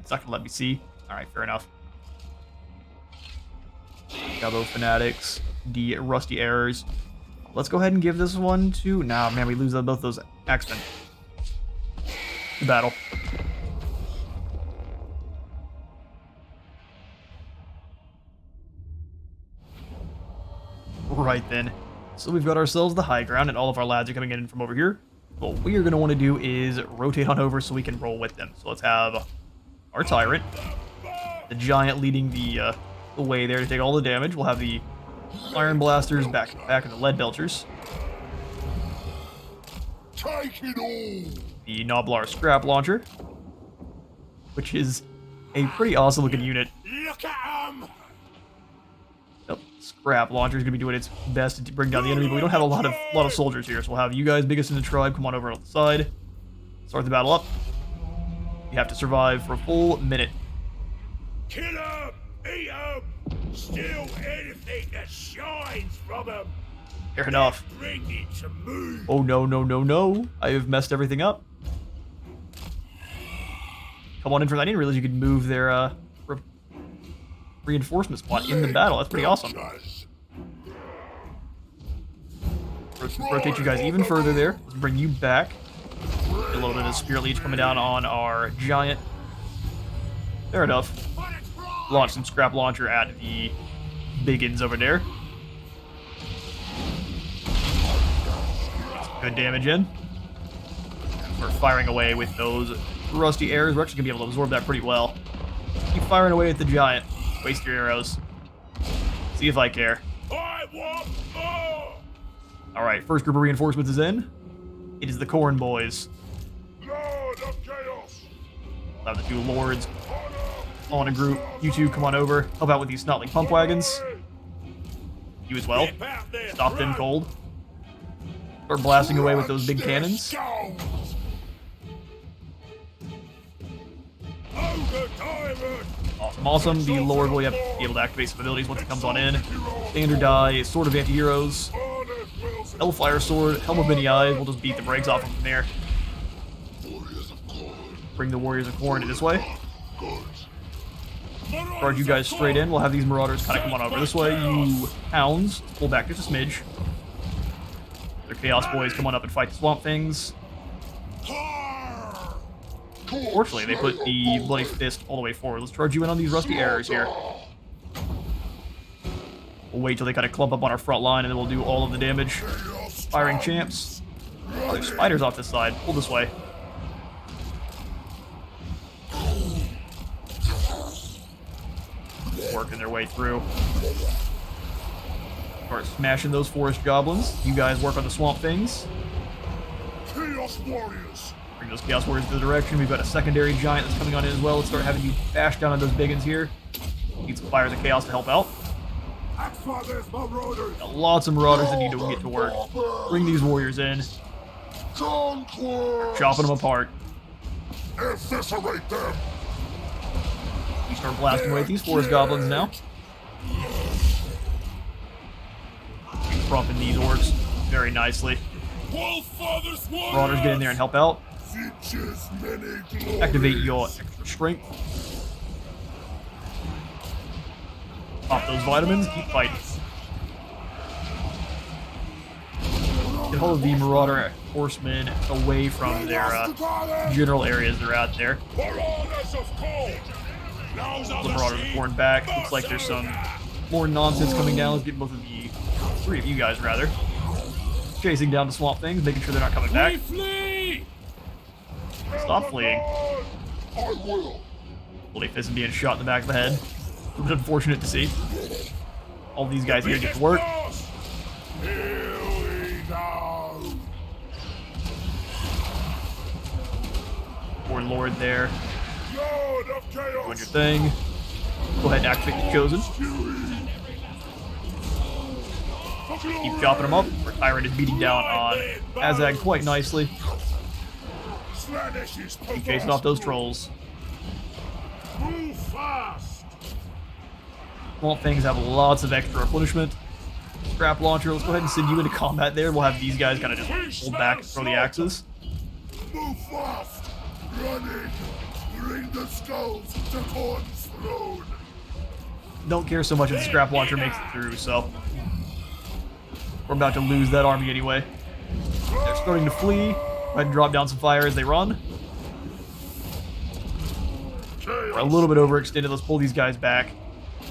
It's not going to let me see. Alright, fair enough. Gobbo Fanatics, the Rusty Errors. Let's go ahead and give this one to... Nah, man, we lose both those Axemen. The battle. Right then. So we've got ourselves the high ground, and all of our lads are coming in from over here. What we are going to want to do is rotate on over so we can roll with them. So let's have our Tyrant, the Giant leading the way there to take all the damage. We'll have the Iron Blasters back in the Lead Belchers. Take it all. The Noblar Scrap Launcher, which is a pretty awesome looking unit. Look at 'em. Yep, Scrap Launcher is gonna be doing its best to bring down the enemy, but we don't have a lot of soldiers here, so we'll have you guys, biggest in the tribe, come on over on the side, start the battle up. You have to survive for a full minute. Kill 'em. Eat 'em. Steal anything that shines from 'em. Fair enough. Bring it to move. Oh no, no, no, no. I have messed everything up. Come on in from that. I didn't realize you could move their reinforcement spot in the battle. That's pretty awesome. Rotate you guys even further there. Let's bring you back. A little bit of Spirit Leech coming down on our giant. Fair enough. Launch some Scrap Launcher at the biggins over there. Good damage in. We're firing away with those rusty arrows. We're actually going to be able to absorb that pretty well. Keep firing away at the giant. Waste your arrows. See if I care. I want more. Alright, first group of reinforcements is in. It is the Corn Boys. Lord of Chaos. We'll have the two Lords on a group. You two come on over. Help out with these Snotling Pump Wagons. You as well. Stop them cold. Start blasting away with those big cannons. Awesome, awesome. The Lord will be able to activate some abilities once it comes on in. Standard die, Sword of Anti-Heroes, Hellfire Sword, Helm of Many Eyes. We'll just beat the brakes off them from there. Bring the Warriors of Corn this way. Charge you guys straight in. We'll have these Marauders kind of come on over this way. You Hounds, pull back just a smidge. Their Chaos Boys come on up and fight the Swamp Things. Fortunately, they put the Bloody Fist all the way forward. Let's charge you in on these Rusty Arrows here. We'll wait till they kind of clump up on our front line, and then we'll do all of the damage. Firing Champs. Oh, there's spiders off this side. Pull this way. Working their way through. Start smashing those Forest Goblins. You guys work on the Swamp Things. Chaos Warriors. Bring those Chaos Warriors to the direction. We've got a secondary giant that's coming on in as well. Let's start having you bash down on those biggins here. Need some Fires of Chaos to help out. Got lots of Marauders that need to get to work. Bring these Warriors in. Chopping them apart. Eviscerate them. You start blasting away at these Forest Goblins now. Crumping these orcs very nicely. Marauders get in there and help out. Activate your extra strength. Pop those vitamins, keep fighting. Get hold of the Marauder horsemen away from their general areas they're at there. The Marauders are pouring back. Looks like there's some more nonsense coming down. Let's get both of the three of you guys rather. Chasing down the Swamp Things, making sure they're not coming back. Stop fleeing. Bloody Fist being shot in the back of the head. A bit unfortunate to see. All these guys here get to work. Poor Lord there. Doing your thing. Go ahead and activate the Chosen. Keep chopping them up. Our Tyrant is beating down on Azag quite nicely. Keep chasing off those trolls. Swamp Things have lots of extra replenishment. Scrap Launcher, let's go ahead and send you into combat there. We'll have these guys kind of just hold back and throw the axes. Move fast! Running! Bring the skulls to Corn's throne! Don't care so much if the Scrap Launcher makes it through, so we're about to lose that army anyway. They're starting to flee. Go ahead and drop down some fire as they run. We're a little bit overextended. Let's pull these guys back.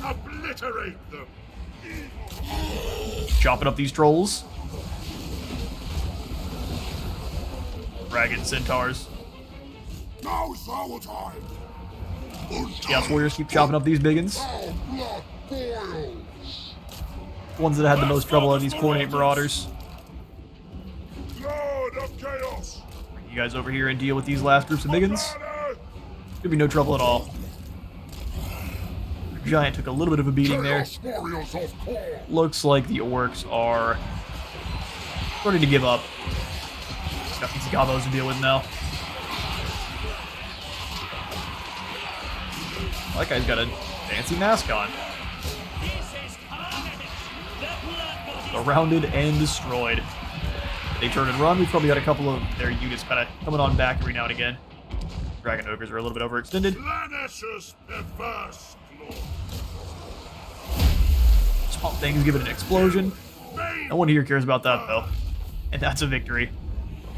Obliterate them! Chopping up these trolls. Dragon Centaurs. Now's our time! Chaos Warriors keep chopping up these biggins. Ones that had the most trouble are these Coordinate Marauders. Lord of Chaos! you guys over here and deal with these last groups of Miggins. Should be no trouble at all. The giant took a little bit of a beating there. Looks like the orcs are starting to give up. Just got these gobos to deal with now. That guy's got a fancy mask on. Surrounded and destroyed. They turn and run. We've probably got a couple of their units kind of coming on back every now and again. Dragon ogres are a little bit overextended. Swamp things give it an explosion. No one here cares about that though. And that's a victory.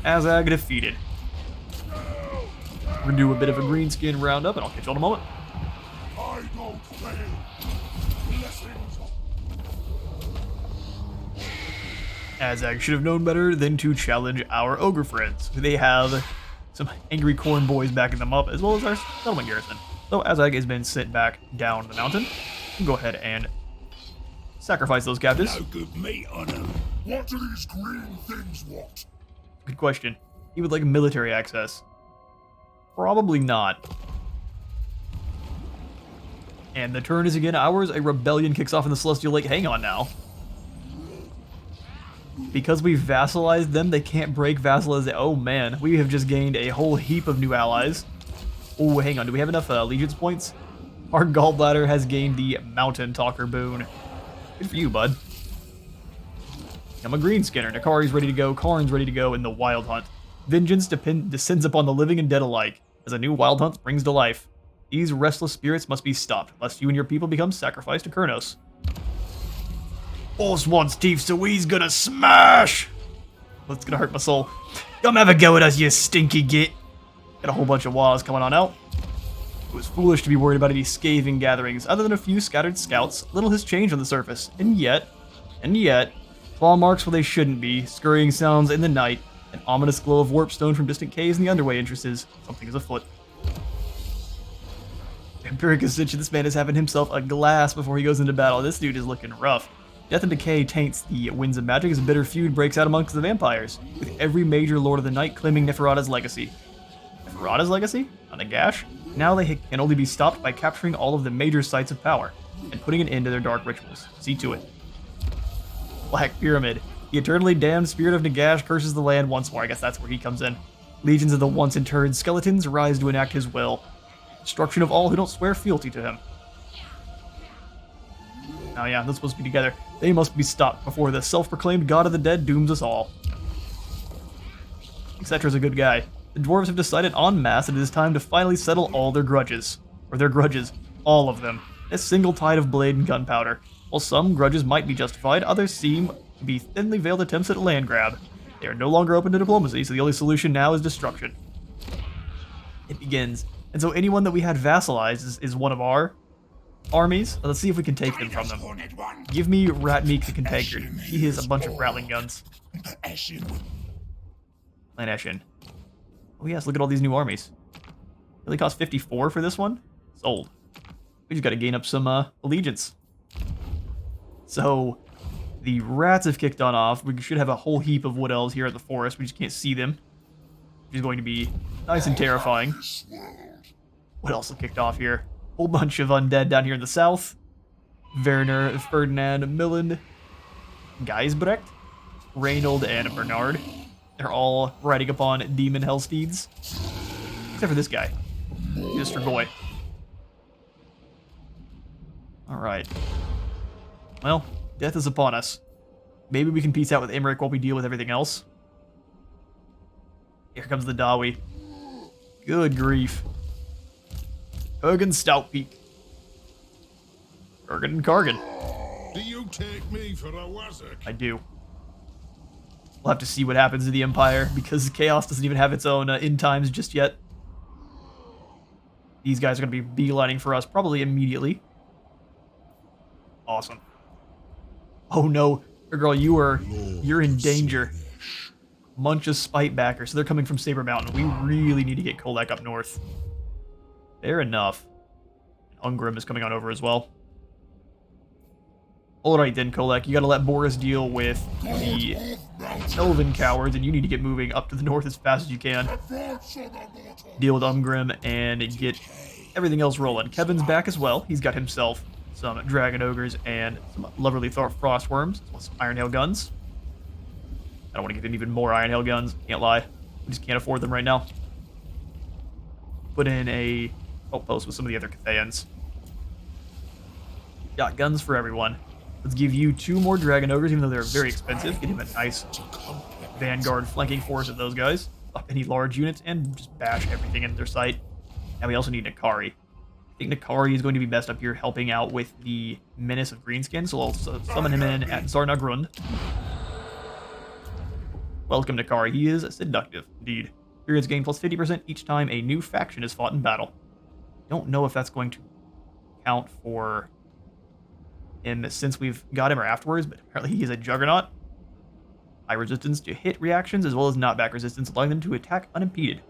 Azag defeated. We're gonna do a bit of a greenskin roundup, and I'll catch you in a moment. Azag should have known better than to challenge our ogre friends. They have some angry corn boys backing them up, as well as our settlement garrison. So Azag has been sent back down the mountain. We'll go ahead and sacrifice those captives. No good meat on them. What do these green things want? Good question. He would like military access. Probably not. And the turn is again ours. A rebellion kicks off in the Celestial Lake. Hang on now. Because we vassalized them, they can't break vassalization. Oh man, we have just gained a whole heap of new allies. Oh, hang on. Do we have enough allegiance points? Our gallbladder has gained the Mountain Talker boon. Good for you, bud. I'm a Greenskinner. Nakari's ready to go. Karn's ready to go in the Wild Hunt. Vengeance descends upon the living and dead alike, as a new Wild Hunt springs to life. These restless spirits must be stopped, lest you and your people become sacrificed to Kurnos. Boss wants teeth, so he's gonna smash! That's gonna hurt my soul. Come have a go at us, you stinky git. Got a whole bunch of walls coming on out. It was foolish to be worried about any scathing gatherings. Other than a few scattered scouts, little has changed on the surface. And yet, claw marks where they shouldn't be, scurrying sounds in the night, an ominous glow of warpstone from distant caves in the underway entrances. Something is afoot. Empiricus Stitch, this man is having himself a glass before he goes into battle. This dude is looking rough. Death and decay taints the winds of magic as a bitter feud breaks out amongst the vampires, with every major Lord of the Night claiming Neferata's legacy. Neferata's legacy? On Nagash? Now they can only be stopped by capturing all of the major sites of power, and putting an end to their dark rituals. See to it. Black Pyramid. The eternally damned spirit of Nagash curses the land once more. I guess that's where he comes in. Legions of the once interred skeletons rise to enact his will. Destruction of all who don't swear fealty to him. Oh yeah, they're supposed to be together. They must be stopped before the self-proclaimed god of the dead dooms us all. Etcetra's a good guy. The dwarves have decided en masse that it is time to finally settle all their grudges. Or their grudges. All of them. A single tide of blade and gunpowder. While some grudges might be justified, others seem to be thinly veiled attempts at land grab. They are no longer open to diplomacy, so the only solution now is destruction. It begins. And so anyone that we had vassalized is one of our armies. Let's see if we can take them from them. Give me Ratmeek the Cantankered. He has a bunch of rattling guns. Land Eshin. Oh yes, look at all these new armies. It only cost 54 for this one? Sold. We just gotta gain up some allegiance. So, the rats have kicked on off. We should have a whole heap of wood elves here at the forest. We just can't see them. Which is going to be nice and terrifying. What else have kicked off here? Whole bunch of undead down here in the south. Werner, Ferdinand, Milland, Geisbrecht, Reynold, and Bernard. They're all riding upon demon hellsteeds. Except for this guy. Mr. Goy. Alright. Well, death is upon us. Maybe we can peace out with Imric while we deal with everything else. Here comes the Dawi. Good grief. Kurgan Stoutpeak. Kurgan and Kargan. Do you take me for a wazzock? I do. We'll have to see what happens to the Empire, because Chaos doesn't even have its own end times just yet. These guys are going to be beelining for us probably immediately. Awesome. Oh no, girl, you're in danger. Munch's Spitebacker, so they're coming from Saber Mountain. We really need to get Kholek up north. Fair enough. Ungrim is coming on over as well. Alright then, Kholek, you gotta let Boris deal with the Elven cowards, and you need to get moving up to the north as fast as you can. Deal with Umgrim and get everything else rolling. Kevin's back as well. He's got himself some Dragon Ogres and some lovely Frost Worms, as well as some Iron Hail guns. I don't want to give him even more Iron Hail guns, can't lie. We just can't afford them right now. Put in a outpost with some of the other Cathayans. Got guns for everyone. Let's give you 2 more Dragon Ogres, even though they're very expensive. Get him a nice Vanguard flanking force of those guys. Up any large units and just bash everything into their sight. And we also need Nakari. I think Nakari is going to be best up here helping out with the Menace of Greenskin, so I'll summon him in at Zarnagrund. Welcome, Nakari. He is seductive, indeed. Experience gain plus 50% each time a new faction is fought in battle. Don't know if that's going to count for him since we've got him or afterwards, but apparently he is a juggernaut. High resistance to hit reactions as well as knockback resistance, allowing them to attack unimpeded.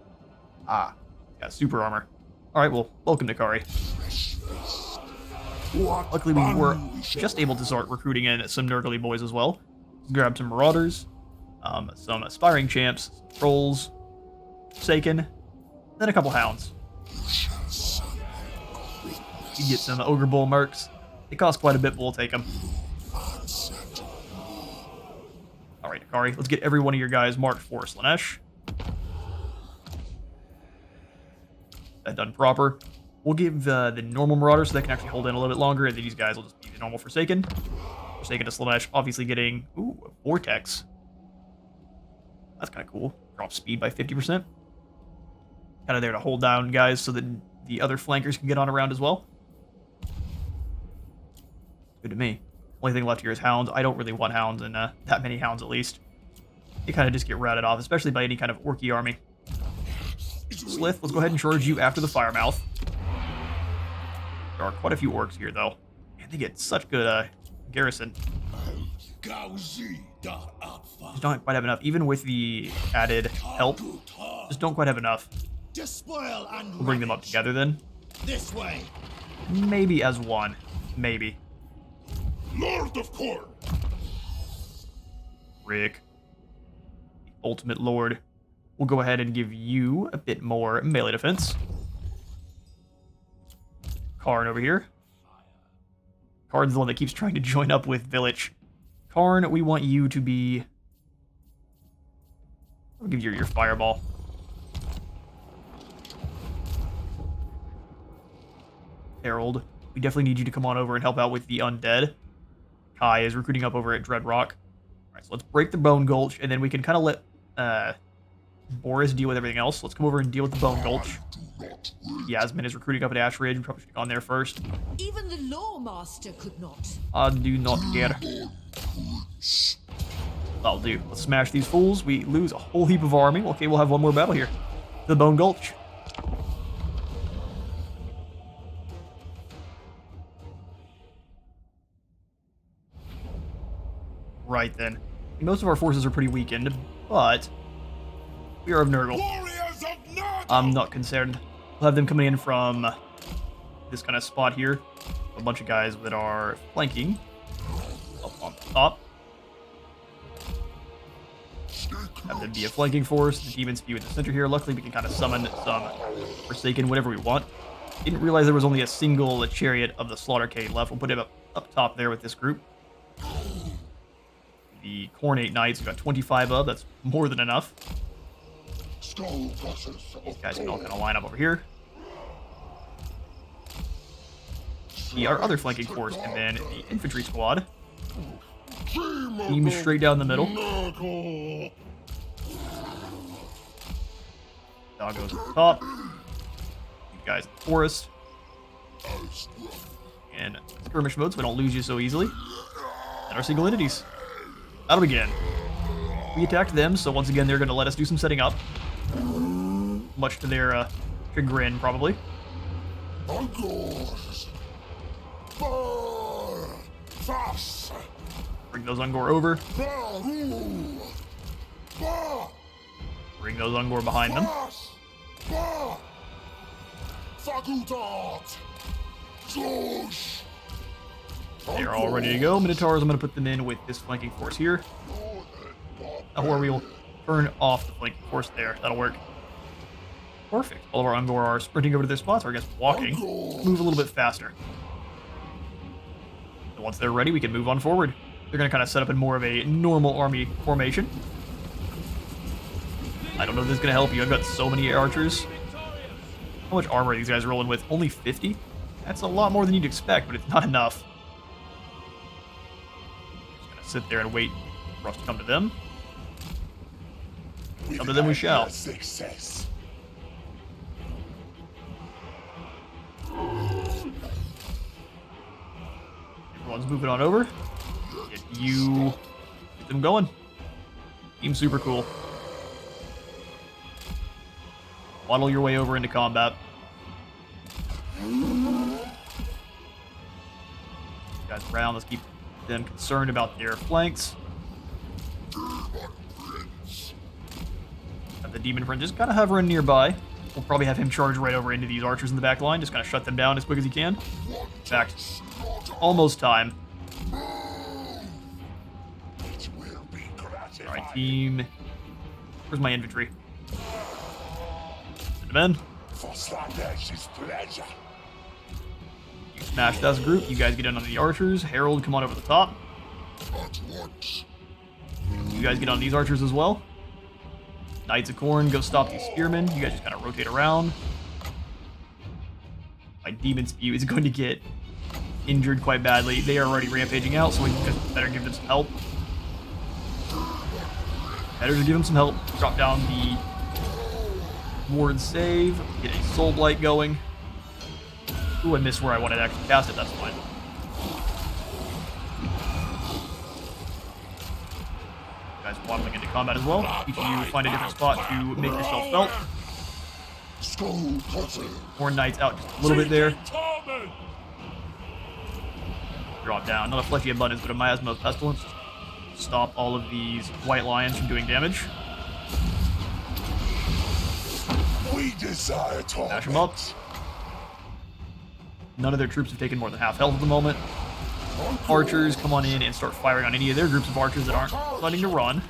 Ah, got super armor. Alright, well, welcome, Nakari. Luckily, we were just able to start recruiting in some Nurgly boys as well. Grab some Marauders, some Aspiring Champs, Trolls, Forsaken, then a couple Hounds. You get some Ogre Bull Mercs. They cost quite a bit, but we'll take them. Alright, Nakari, let's get every one of your guys marked for Slaanesh. That done proper. We'll give the normal Marauders so they can actually hold in a little bit longer, and then these guys will just be the normal Forsaken. Forsaken to Slaanesh, obviously getting, ooh, a Vortex. That's kind of cool. Drop speed by 50%. Kind of there to hold down guys so that the other flankers can get on around as well. Good to me. Only thing left here is Hounds. I don't really want Hounds, and that many Hounds at least. They kind of just get routed off, especially by any kind of Orky army. Slith, let's go ahead and charge you after the Firemouth. There are quite a few orcs here, though. And they get such good garrison. Just don't quite have enough. Even with the added help, just don't quite have enough. We'll bring them up together then. This way. Maybe as one. Maybe. Lord of Korn. Rick. The ultimate lord. We'll go ahead and give you a bit more melee defense. Karn over here. Karn's the one that keeps trying to join up with Village. Karn, we want you to be... I'll give you your fireball. Herald, we definitely need you to come on over and help out with the undead. Kai is recruiting up over at Dreadrock. Alright, so let's break the Bone Gulch, and then we can kind of let Boris deal with everything else. Let's come over and deal with the Bone Gulch. Yasmin is recruiting up at Ash Ridge. We probably should have gone there first. Even the Lawmaster could not. I do not care. That'll do. Let's smash these fools. We lose a whole heap of army. Okay, we'll have one more battle here. The Bone Gulch. Right then. Most of our forces are pretty weakened, but we are of Nurgle. I'm not concerned. We'll have them coming in from this kind of spot here. A bunch of guys that are flanking up on the top. Have them be a flanking force. The demons be in the center here. Luckily, we can kind of summon some Forsaken, whatever we want. Didn't realize there was only a single chariot of the Slaughtercade left. We'll put him up top there with this group. The Cornate Knights, we've got 25 of. That's more than enough. These guys can all kind of line up over here. Our other flanking force, and then the infantry squad. Beam straight down the middle. Dog goes at the top. You guys in the forest. And skirmish mode, so we don't lose you so easily. And our single entities. That'll begin. We attacked them, so once again, they're going to let us do some setting up. Much to their chagrin, probably. Bring those Ungor over. Bring those Ungor behind them. They're all ready to go. Minotaurs, I'm going to put them in with this flanking force here. Or we will turn off the flanking force there. That'll work. Perfect. All of our Ungor are sprinting over to their spots, or I guess walking. Move a little bit faster. And once they're ready, we can move on forward. They're going to kind of set up in more of a normal army formation. I don't know if this is going to help you. I've got so many archers. How much armor are these guys rolling with? Only 50? That's a lot more than you'd expect, but it's not enough. Just going to sit there and wait for us to come to them. Come to them we shall. Success. Everyone's moving on over. Get them going. Team super cool. Waddle your way over into combat. Guys around, let's keep them concerned about their flanks. Got the Demon Friend just kind of hovering nearby. We'll probably have him charge right over into these archers in the back line, just kind of shut them down as quick as he can. In fact, almost time. Alright, team. Where's my infantry? Send them in. You smash that group. You guys get in on the archers. Herald, come on over the top. You guys get on these archers as well. Knights of Corn, go stop these spearmen. You guys just kind of rotate around. My Demon Spew is going to get injured quite badly. They are already rampaging out, so we just better give them some help. Better to give them some help. Drop down the ward save. Get a soul blight going. Ooh, I missed where I wanted to actually cast it. That's fine. Guys waddling into combat as well. Each of you find a different spot to make yourself felt. More knights out just a little bit there. Drop down. Not a fleshy abundance, but a miasma of pestilence. Stop all of these white lions from doing damage. We desire Smash them up. None of their troops have taken more than half health at the moment. Archers, come on in and start firing on any of their groups of archers that aren't starting to run.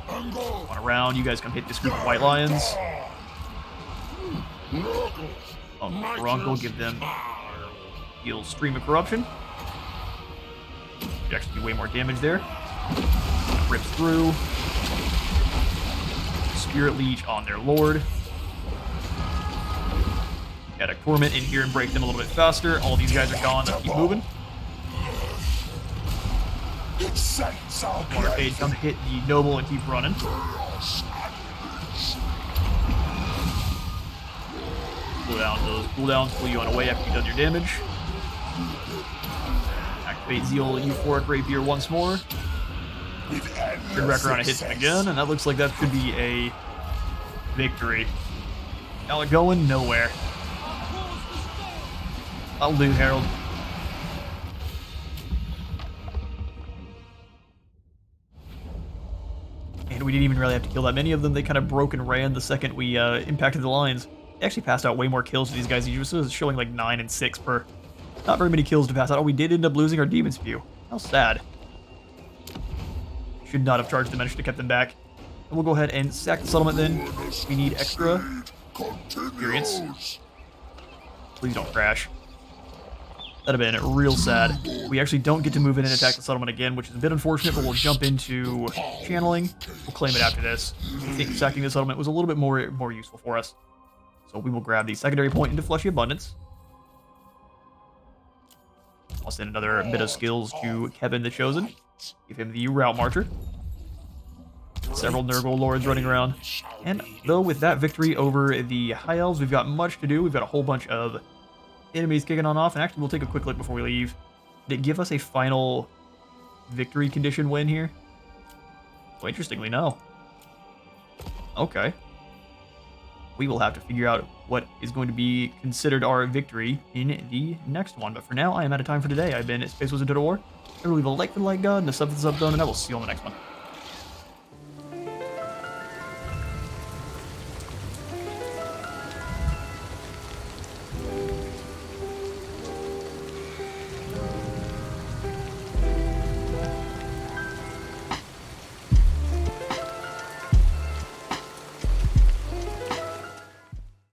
Run around, you guys come hit this group of white lions. Bronco, give them heal Stream of Corruption. Should actually do way more damage there. Rips through. Spirit Leech on their lord. Got a Torment in here and break them a little bit faster. All these guys are gone. Let's keep moving. Rampage, come hit the Noble and keep running. Slow down those cooldowns, pull you on away after you've done your damage. Activate Zeal Euphoric Rapier once more. Good Wrecker on a hit again, and that looks like that should be a victory. Now we're going nowhere. That'll do, Harold. And we didn't even really have to kill that many of them. They kind of broke and ran the second we impacted the lines. They actually passed out way more kills to these guys. It was showing like 9 and 6 per. Not very many kills to pass out. Oh, we did end up losing our Demon Spew. How sad. Should not have charged the men, should have kept them back. And we'll go ahead and sack the settlement then. We need extra experience. Please don't crash. That'd have been real sad. We actually don't get to move in and attack the settlement again, which is a bit unfortunate, but we'll jump into channeling. We'll claim it after this. I think sacking the settlement was a little bit more useful for us. So we will grab the secondary point into Fleshy Abundance. I'll send another bit of skills to Kevin the Chosen. Give him the Route Marcher. Several Nurgle Lords running around. And though with that victory over the High Elves, we've got much to do. We've got a whole bunch of enemies kicking on off. And actually, we'll take a quick look before we leave. Did it give us a final victory condition win here? Well, interestingly, no. Okay. We will have to figure out what is going to be considered our victory in the next one. But for now, I am out of time for today. I've been Space Wizard Total War. Leave a like for the like god and a sub for the sub zone, and I will see you on the next one.